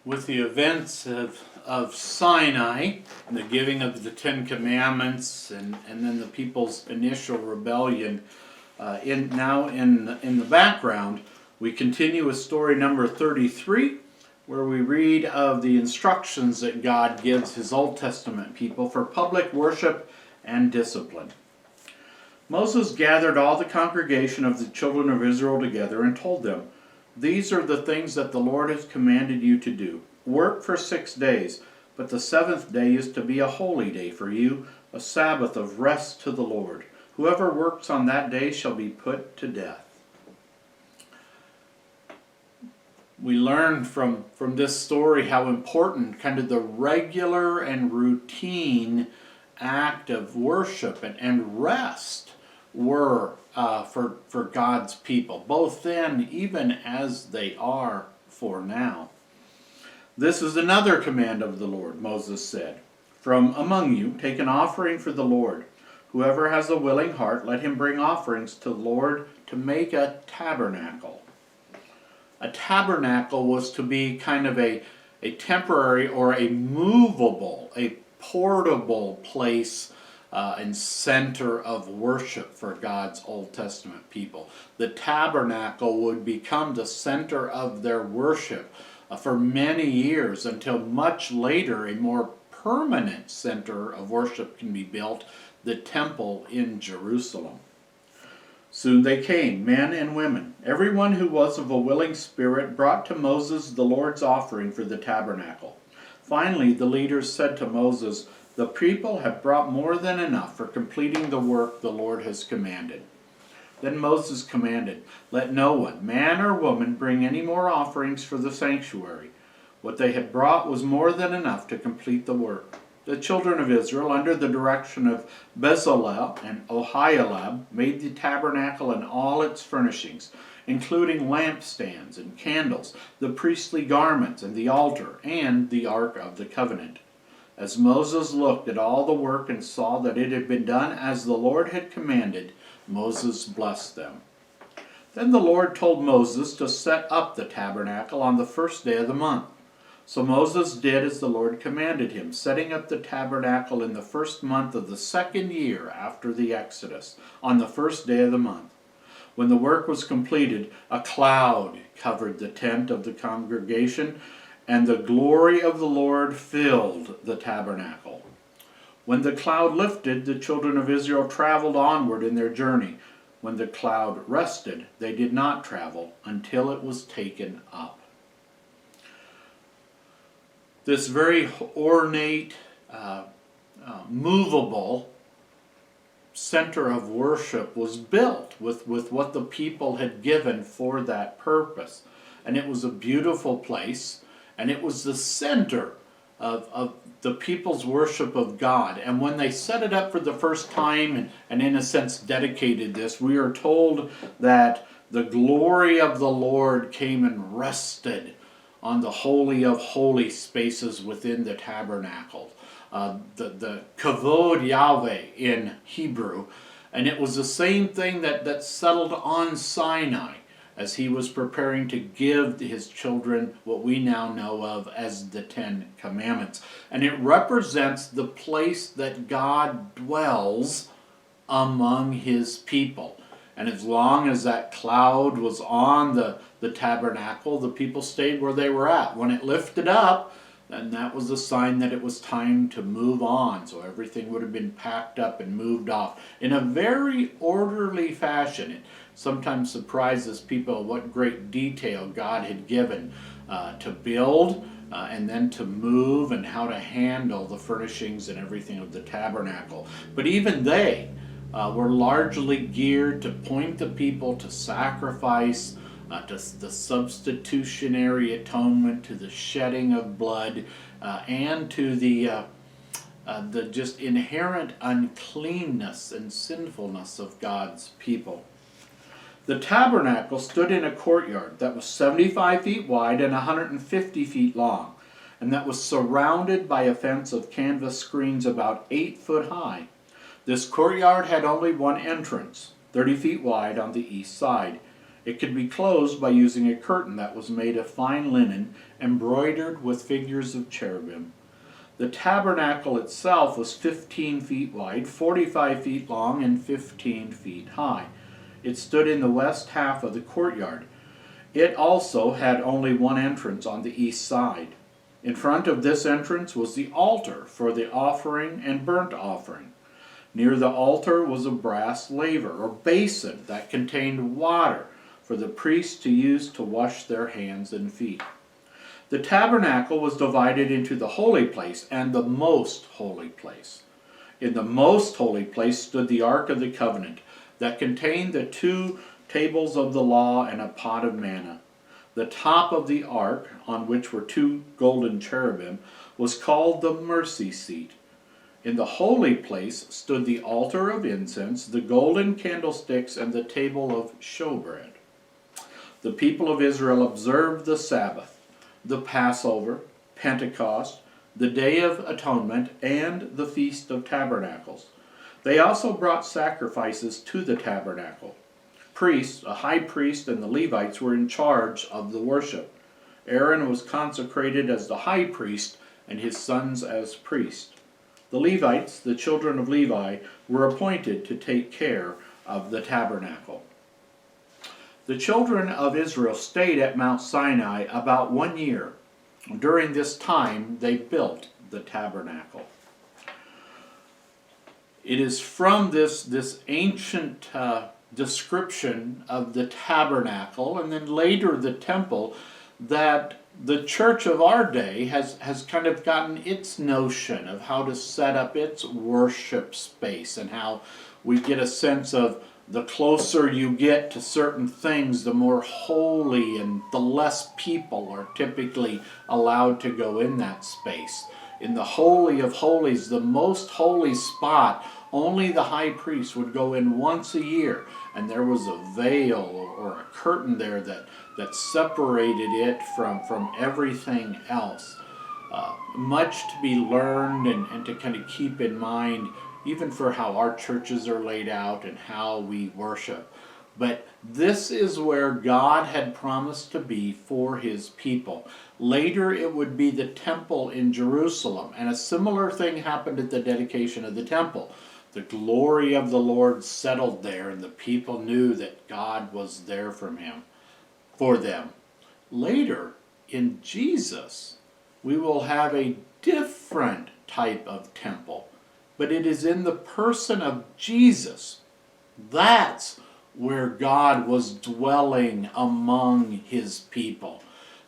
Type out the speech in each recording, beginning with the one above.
With the events of Sinai, and the giving of the Ten Commandments, and then the people's initial rebellion, in the background, we continue with story number 33, where we read of the instructions that God gives his Old Testament people for public worship and discipline. Moses gathered all the congregation of the children of Israel together and told them, "These are the things that the Lord has commanded you to do. Work for 6 days, but the seventh day is to be a holy day for you, a Sabbath of rest to the Lord. Whoever works on that day shall be put to death." We learn from this story how important kind of the regular and routine act of worship and rest were for God's people, both then even as they are for now. "This is another command of the Lord," Moses said. "From among you take an offering for the Lord. Whoever has a willing heart, let him bring offerings to the Lord to make a tabernacle." A tabernacle was to be kind of a temporary or a movable, a portable place and center of worship for God's Old Testament people. The tabernacle would become the center of their worship for many years, until much later a more permanent center of worship can be built, the temple in Jerusalem. Soon they came, men and women. Everyone who was of a willing spirit brought to Moses the Lord's offering for the tabernacle. Finally, the leaders said to Moses, "The people have brought more than enough for completing the work the Lord has commanded." Then Moses commanded, "Let no one, man or woman, bring any more offerings for the sanctuary. What they had brought was more than enough to complete the work." The children of Israel, under the direction of Bezalel and Oholiab, made the tabernacle and all its furnishings, including lampstands and candles, the priestly garments and the altar, and the Ark of the Covenant. As Moses looked at all the work and saw that it had been done as the Lord had commanded, Moses blessed them. Then the Lord told Moses to set up the tabernacle on the first day of the month. So Moses did as the Lord commanded him, setting up the tabernacle in the first month of the second year after the Exodus, on the first day of the month. When the work was completed, a cloud covered the tent of the congregation, and the glory of the Lord filled the tabernacle. When the cloud lifted, the children of Israel traveled onward in their journey. When the cloud rested, they did not travel until it was taken up. This very ornate, movable center of worship was built with what the people had given for that purpose. And it was a beautiful place, and it was the center of the people's worship of God. And when they set it up for the first time and in a sense dedicated this, we are told that the glory of the Lord came and rested on the Holy of Holy spaces within the tabernacle. The Kavod Yahweh in Hebrew. And it was the same thing that settled on Sinai as he was preparing to give his children what we now know of as the Ten Commandments. And it represents the place that God dwells among his people. And as long as that cloud was on the tabernacle, the people stayed where they were at. When it lifted up, then that was a sign that it was time to move on. So everything would have been packed up and moved off in a very orderly fashion. It sometimes surprises people what great detail God had given to build and then to move, and how to handle the furnishings and everything of the tabernacle. But even they were largely geared to point the people to sacrifice, to the substitutionary atonement, to the shedding of blood, and to the just inherent uncleanness and sinfulness of God's people. The tabernacle stood in a courtyard that was 75 feet wide and 150 feet long, and that was surrounded by a fence of canvas screens about 8 foot high. This courtyard had only one entrance, 30 feet wide on the east side. It could be closed by using a curtain that was made of fine linen, embroidered with figures of cherubim. The tabernacle itself was 15 feet wide, 45 feet long, and 15 feet high. It stood in the west half of the courtyard. It also had only one entrance on the east side. In front of this entrance was the altar for the offering and burnt offering. Near the altar was a brass laver or basin that contained water for the priests to use to wash their hands and feet. The tabernacle was divided into the holy place and the most holy place. In the most holy place stood the Ark of the Covenant that contained the 2 tables of the law and a pot of manna. The top of the ark, on which were 2 golden cherubim, was called the mercy seat. In the holy place stood the altar of incense, the golden candlesticks, and the table of showbread. The people of Israel observed the Sabbath, the Passover, Pentecost, the Day of Atonement, and the Feast of Tabernacles. They also brought sacrifices to the tabernacle. Priests, a high priest, and the Levites were in charge of the worship. Aaron was consecrated as the high priest, and his sons as priests. The Levites, the children of Levi, were appointed to take care of the tabernacle. The children of Israel stayed at Mount Sinai about 1 year. During this time, they built the tabernacle. It is from this ancient description of the tabernacle and then later the temple that the church of our day has kind of gotten its notion of how to set up its worship space, and how we get a sense of the closer you get to certain things, the more holy and the less people are typically allowed to go in that space. In the Holy of Holies, the most holy spot, only the high priest would go in once a year, and there was a veil or a curtain there that separated it from everything else. Much to be learned and to kind of keep in mind, even for how our churches are laid out and how we worship. But this is where God had promised to be for his people. Later it would be the temple in Jerusalem, and a similar thing happened at the dedication of the temple. The glory of the Lord settled there, and the people knew that God was there for them. Later, in Jesus, we will have a different type of temple, but it is in the person of Jesus. That's where God was dwelling among his people.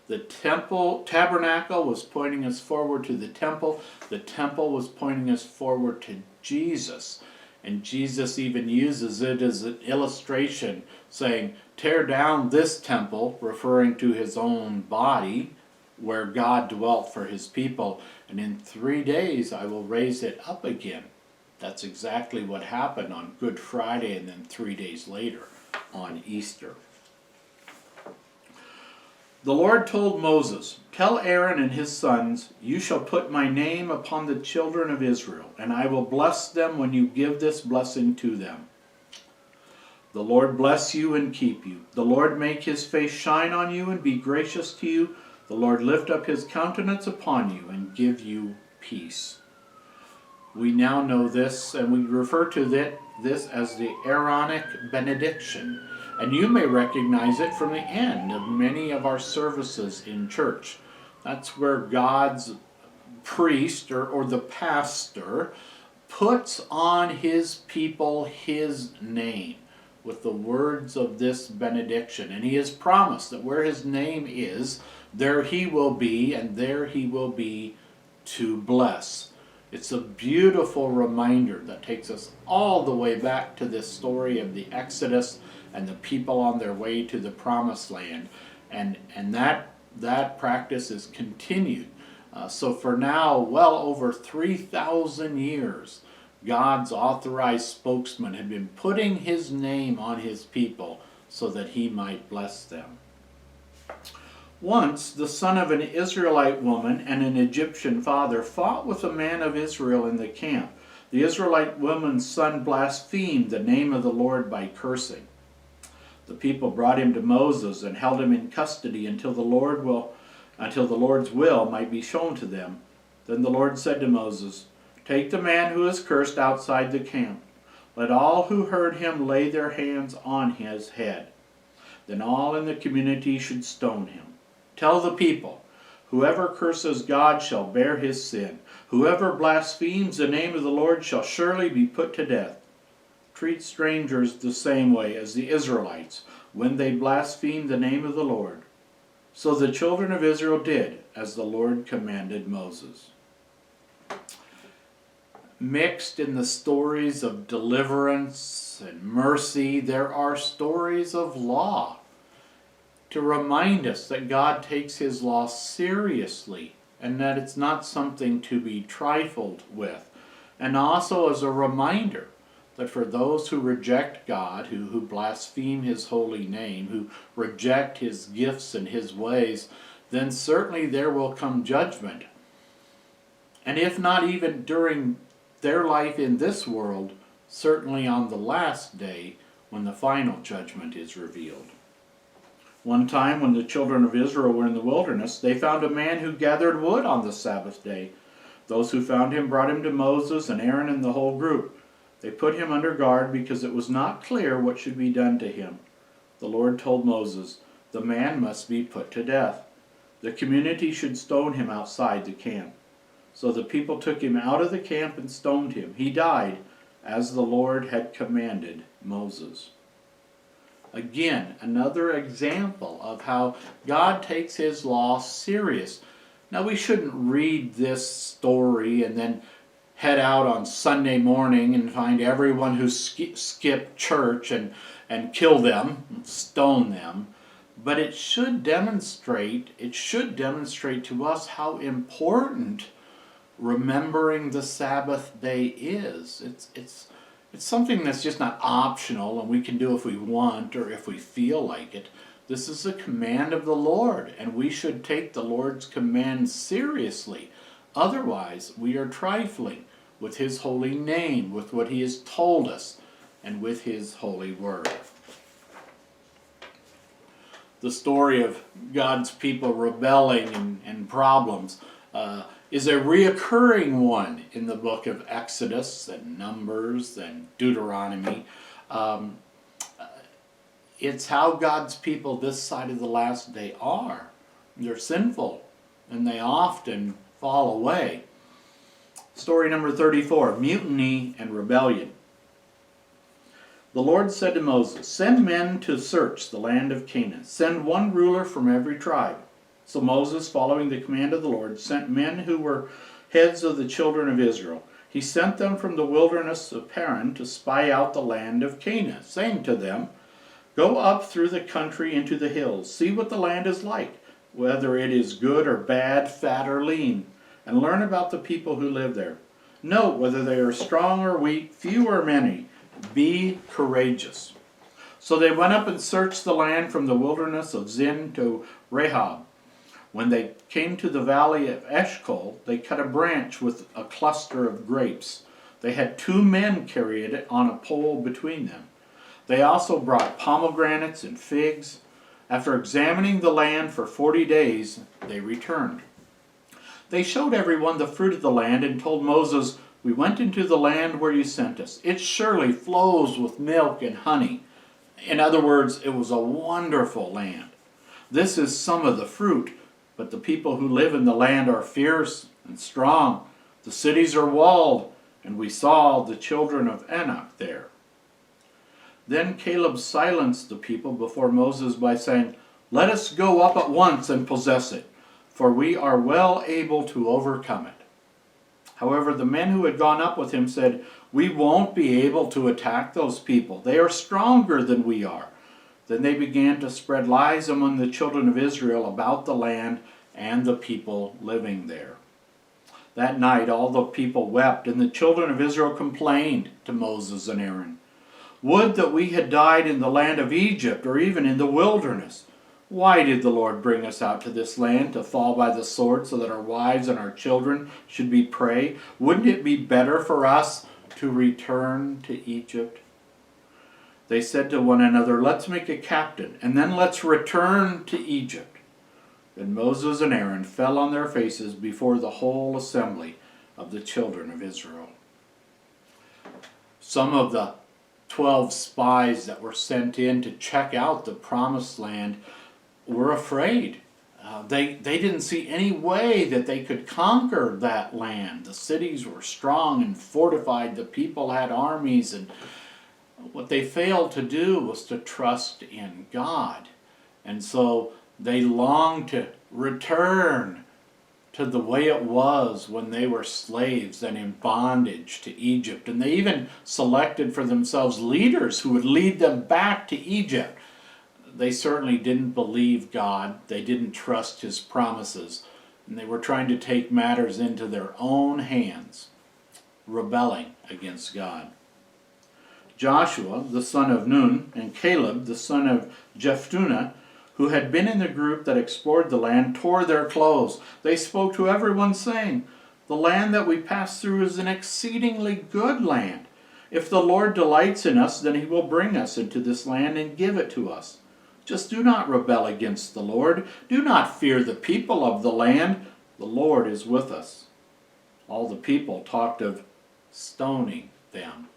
The tabernacle was pointing us forward to the temple. The temple was pointing us forward to Jesus. And Jesus even uses it as an illustration, saying, tear down this temple, referring to his own body, where God dwelt for his people, and in 3 days I will raise it up again. That's exactly what happened on Good Friday, and then 3 days later on Easter. The Lord told Moses, tell Aaron and his sons, you shall put my name upon the children of Israel, and I will bless them when you give this blessing to them. The Lord bless you and keep you. The Lord make his face shine on you and be gracious to you. The Lord lift up his countenance upon you and give you peace. We now know this, and we refer to this as the Aaronic benediction. And you may recognize it from the end of many of our services in church. That's where God's priest or the pastor puts on his people his name with the words of this benediction. And he has promised that where his name is, there he will be, and there he will be to bless. It's a beautiful reminder that takes us all the way back to this story of the Exodus and the people on their way to the Promised Land. And that practice is continued. So for now, well over 3,000 years, God's authorized spokesman had been putting his name on his people so that he might bless them. Once, the son of an Israelite woman and an Egyptian father fought with a man of Israel in the camp. The Israelite woman's son blasphemed the name of the Lord by cursing. The people brought him to Moses and held him in custody until the Lord's will might be shown to them. Then the Lord said to Moses, "Take the man who is cursed outside the camp. Let all who heard him lay their hands on his head. Then all in the community should stone him. Tell the people, whoever curses God shall bear his sin. Whoever blasphemes the name of the Lord shall surely be put to death. Treat strangers the same way as the Israelites when they blaspheme the name of the Lord." So the children of Israel did as the Lord commanded Moses. Mixed in the stories of deliverance and mercy, there are stories of law to remind us that God takes his law seriously and that it's not something to be trifled with. And also as a reminder that for those who reject God, who blaspheme his holy name, who reject his gifts and his ways, then certainly there will come judgment. And if not even during their life in this world, certainly on the last day when the final judgment is revealed. One time when the children of Israel were in the wilderness, they found a man who gathered wood on the Sabbath day. Those who found him brought him to Moses and Aaron and the whole group. They put him under guard because it was not clear what should be done to him. The Lord told Moses, "The man must be put to death. The community should stone him outside the camp." So the people took him out of the camp and stoned him. He died as the Lord had commanded Moses. Again, another example of how God takes his law serious. Now, we shouldn't read this story and then head out on Sunday morning and find everyone who skipped church and kill them, stone them. But it should demonstrate to us how important remembering the Sabbath day is. It's something that's just not optional and we can do if we want or if we feel like it. This is a command of the Lord, and we should take the Lord's command seriously. Otherwise, we are trifling with his holy name, with what he has told us, and with his holy word. The story of God's people rebelling and problems is a reoccurring one in the book of Exodus and Numbers and Deuteronomy. It's how God's people this side of the last day are. They're sinful, and they often fall away. Story number 34, Mutiny and Rebellion. The Lord said to Moses, "Send men to search the land of Canaan. Send one ruler from every tribe." So Moses, following the command of the Lord, sent men who were heads of the children of Israel. He sent them from the wilderness of Paran to spy out the land of Canaan, saying to them, "Go up through the country into the hills. See what the land is like, whether it is good or bad, fat or lean, and learn about the people who live there. Note whether they are strong or weak, few or many. Be courageous." So they went up and searched the land from the wilderness of Zin to Rehob. When they came to the valley of Eshcol, they cut a branch with a cluster of grapes. They had 2 men carry it on a pole between them. They also brought pomegranates and figs. After examining the land for 40 days, they returned. They showed everyone the fruit of the land and told Moses, "We went into the land where you sent us. It surely flows with milk and honey." In other words, it was a wonderful land. This is some of the fruit, but the people who live in the land are fierce and strong. The cities are walled, and we saw the children of Anak there. Then Caleb silenced the people before Moses by saying, "Let us go up at once and possess it, for we are well able to overcome it." However, the men who had gone up with him said, "We won't be able to attack those people. They are stronger than we are." Then they began to spread lies among the children of Israel about the land and the people living there. That night all the people wept, and the children of Israel complained to Moses and Aaron. "Would that we had died in the land of Egypt, or even in the wilderness. Why did the Lord bring us out to this land to fall by the sword so that our wives and our children should be prey? Wouldn't it be better for us to return to Egypt?" they said to one another, "Let's make a captain, and then let's return to Egypt." Then Moses and Aaron fell on their faces before the whole assembly of the children of Israel. Some of the 12 spies that were sent in to check out the promised land were afraid. They didn't see any way that they could conquer that land. The cities were strong and fortified. The people had armies, and what they failed to do was to trust in God. And so they longed to return to the way it was when they were slaves and in bondage to Egypt. And they even selected for themselves leaders who would lead them back to Egypt. They certainly didn't believe God. They didn't trust His promises. And they were trying to take matters into their own hands, rebelling against God. Joshua, the son of Nun, and Caleb, the son of Jephunneh, who had been in the group that explored the land, tore their clothes. They spoke to everyone, saying, "The land that we passed through is an exceedingly good land. If the Lord delights in us, then He will bring us into this land and give it to us. Just do not rebel against the Lord. Do not fear the people of the land. The Lord is with us." All the people talked of stoning them.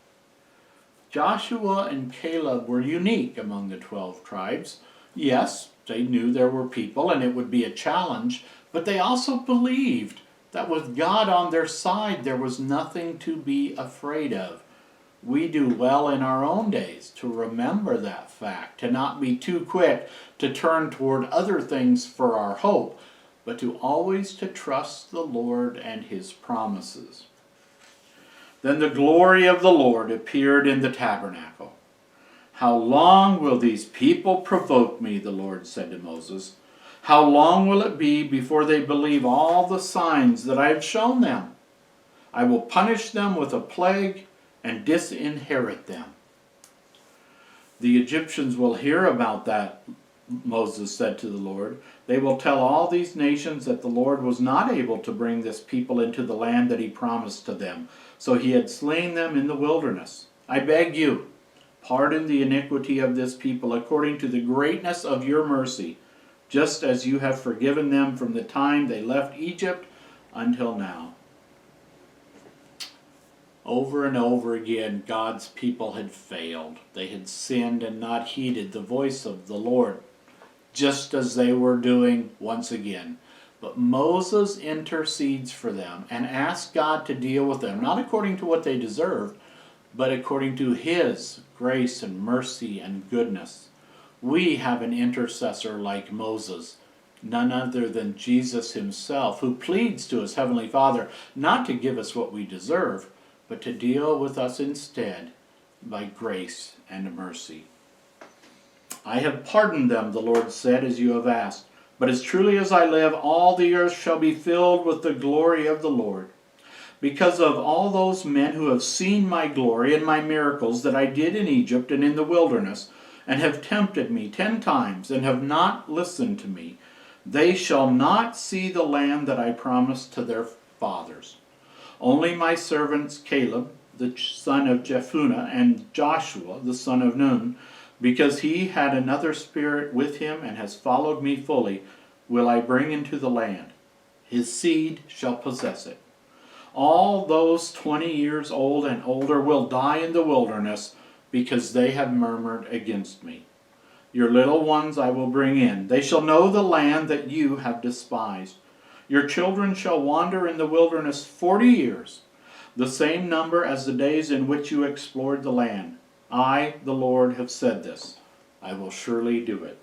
Joshua and Caleb were unique among the 12 tribes. Yes, they knew there were people and it would be a challenge, but they also believed that with God on their side, there was nothing to be afraid of. We do well in our own days to remember that fact, to not be too quick to turn toward other things for our hope, but to always to trust the Lord and His promises. Then the glory of the Lord appeared in the tabernacle. "How long will these people provoke me?" the Lord said to Moses. "How long will it be before they believe all the signs that I have shown them? I will punish them with a plague and disinherit them." "The Egyptians will hear about that," Moses said to the Lord. "They will tell all these nations that the Lord was not able to bring this people into the land that He promised to them, so He had slain them in the wilderness. I beg you, pardon the iniquity of this people according to the greatness of your mercy, just as you have forgiven them from the time they left Egypt until now." Over and over again, God's people had failed. They had sinned and not heeded the voice of the Lord, just as they were doing once again. But Moses intercedes for them and asks God to deal with them, not according to what they deserved, but according to His grace and mercy and goodness. We have an intercessor like Moses, none other than Jesus Himself, who pleads to His Heavenly Father not to give us what we deserve, but to deal with us instead by grace and mercy. "I have pardoned them," the Lord said, "as you have asked. But as truly as I live, all the earth shall be filled with the glory of the Lord. Because of all those men who have seen my glory and my miracles that I did in Egypt and in the wilderness, and have tempted me 10 times, and have not listened to me, they shall not see the land that I promised to their fathers. Only my servants Caleb, the son of Jephunneh, and Joshua, the son of Nun, because he had another spirit with him and has followed me fully, will I bring into the land. His seed shall possess it. All those 20 years old and older will die in the wilderness, because they have murmured against me. Your little ones I will bring in. They shall know the land that you have despised. Your children shall wander in the wilderness 40 years, the same number as the days in which you explored the land. I, the Lord, have said this. I will surely do it."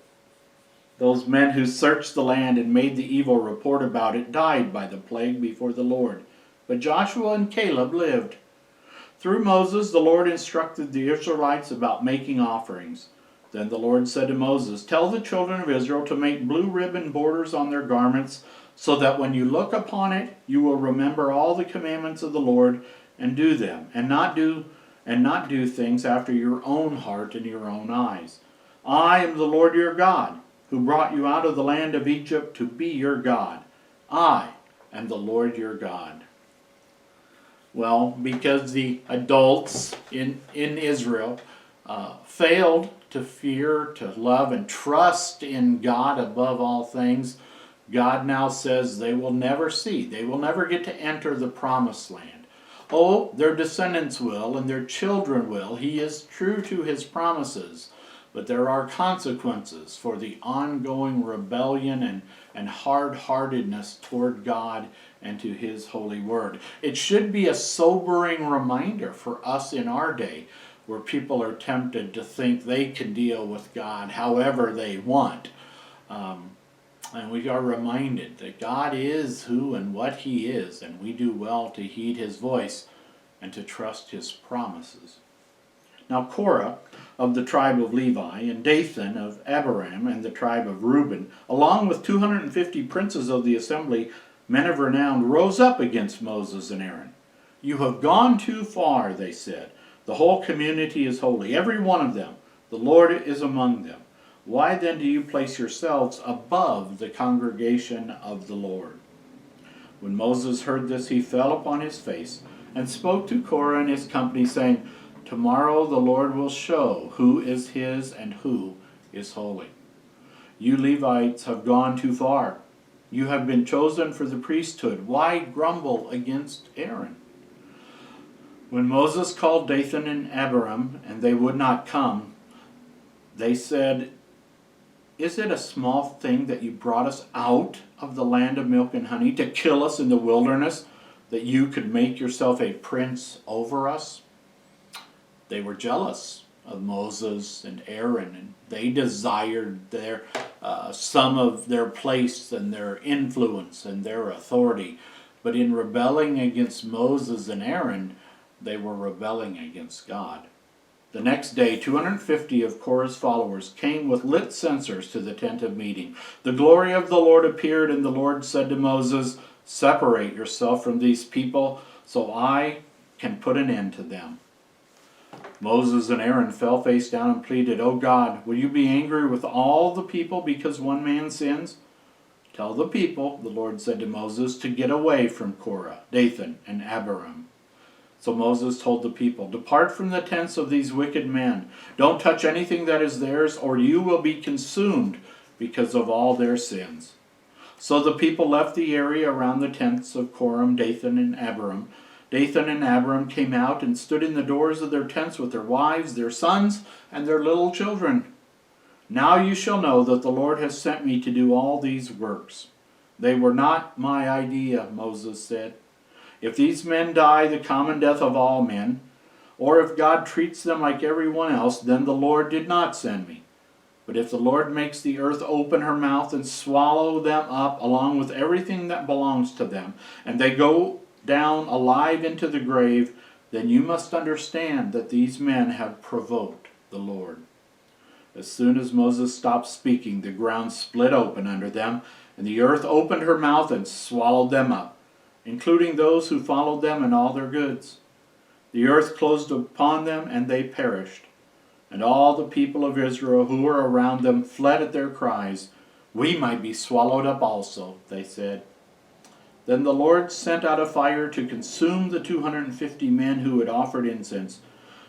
Those men who searched the land and made the evil report about it died by the plague before the Lord. But Joshua and Caleb lived. Through Moses, the Lord instructed the Israelites about making offerings. Then the Lord said to Moses, "Tell the children of Israel to make blue ribbon borders on their garments, so that when you look upon it, you will remember all the commandments of the Lord and do them, and not do things after your own heart and your own eyes. I am the Lord your God, who brought you out of the land of Egypt to be your God. I am the Lord your God." Well, because the adults in Israel failed to fear, to love, and trust in God above all things, God now says they will never see, they will never get to enter the promised land. Oh, their descendants will, and their children will. He is true to his promises, but there are consequences for the ongoing rebellion and hard-heartedness toward God and to his holy word. It should be a sobering reminder for us in our day, where people are tempted to think they can deal with God however they want. And we are reminded that God is who and what he is, and we do well to heed his voice and to trust his promises. Now Korah of the tribe of Levi, and Dathan of Abiram and the tribe of Reuben, along with 250 princes of the assembly, men of renown, rose up against Moses and Aaron. You have gone too far, they said. The whole community is holy, every one of them. The Lord is among them. Why then do you place yourselves above the congregation of the Lord? When Moses heard this, he fell upon his face and spoke to Korah and his company, saying, Tomorrow the Lord will show who is his and who is holy. You Levites have gone too far. You have been chosen for the priesthood. Why grumble against Aaron? When Moses called Dathan and Abiram, and they would not come, they said, Is it a small thing that you brought us out of the land of milk and honey to kill us in the wilderness, that you could make yourself a prince over us? They were jealous of Moses and Aaron, and they desired some of their place and their influence and their authority. But in rebelling against Moses and Aaron, they were rebelling against God. The next day, 250 of Korah's followers came with lit censers to the tent of meeting. The glory of the Lord appeared, and the Lord said to Moses, Separate yourself from these people, so I can put an end to them. Moses and Aaron fell face down and pleaded, O God, will you be angry with all the people because one man sins? Tell the people, the Lord said to Moses, to get away from Korah, Dathan, and Abiram. So Moses told the people, Depart from the tents of these wicked men. Don't touch anything that is theirs, or you will be consumed because of all their sins. So the people left the area around the tents of Korah, Dathan, and Abiram. Dathan and Abiram came out and stood in the doors of their tents with their wives, their sons, and their little children. Now you shall know that the Lord has sent me to do all these works. They were not my idea, Moses said. If these men die the common death of all men, or if God treats them like everyone else, then the Lord did not send me. But if the Lord makes the earth open her mouth and swallow them up along with everything that belongs to them, and they go down alive into the grave, then you must understand that these men have provoked the Lord. As soon as Moses stopped speaking, the ground split open under them, and the earth opened her mouth and swallowed them up, including those who followed them and all their goods. The earth closed upon them, and they perished. And all the people of Israel who were around them fled at their cries. We might be swallowed up also, they said. Then the Lord sent out a fire to consume the 250 men who had offered incense.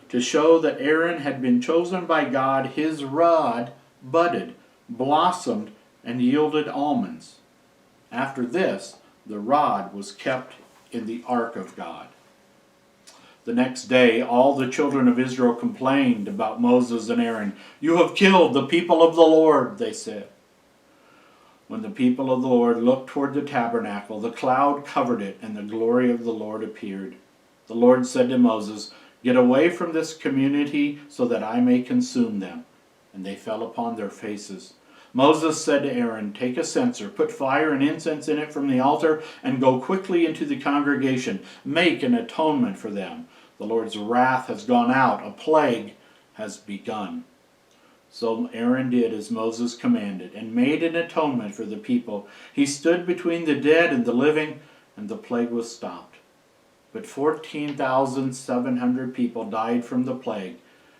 To show that Aaron had been chosen by God, his rod budded, blossomed, and yielded almonds. After this, the rod was kept in the ark of God. The next day, all the children of Israel complained about Moses and Aaron. You have killed the people of the Lord, they said. When the people of the Lord looked toward the tabernacle, the cloud covered it, and the glory of the Lord appeared. The Lord said to Moses, Get away from this community so that I may consume them. And they fell upon their faces. Moses said to Aaron, Take a censer, put fire and incense in it from the altar, and go quickly into the congregation. Make an atonement for them. The Lord's wrath has gone out. A plague has begun. So Aaron did as Moses commanded, and made an atonement for the people. He stood between the dead and the living, and the plague was stopped. But 14,700 people died from the plague,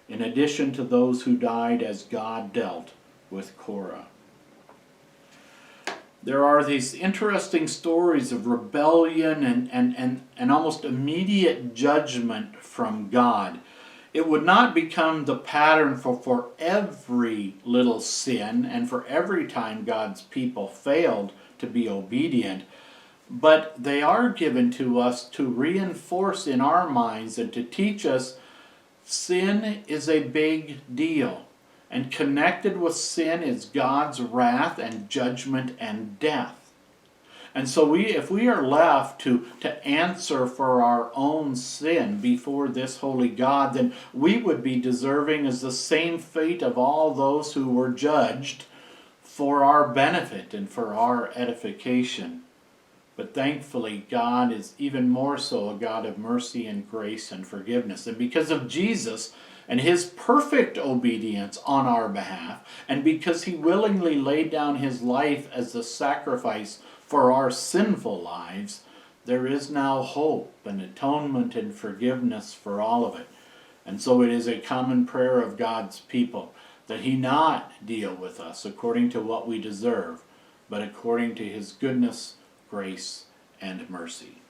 in addition to those who died as God dealt with Korah. There are these interesting stories of rebellion and almost immediate judgment from God. it would not become the pattern for every little sin and for every time God's people failed to be obedient, but they are given to us to reinforce in our minds and to teach us sin is a big deal. And connected with sin is God's wrath and judgment and death. And so if we are left to answer for our own sin before this holy God, then we would be deserving as the same fate of all those who were judged for our benefit and for our edification. But thankfully, God is even more so a God of mercy and grace and forgiveness. And because of Jesus and his perfect obedience on our behalf, and because he willingly laid down his life as the sacrifice for our sinful lives, there is now hope and atonement and forgiveness for all of it. And so it is a common prayer of God's people that he not deal with us according to what we deserve, but according to his goodness, grace, and mercy.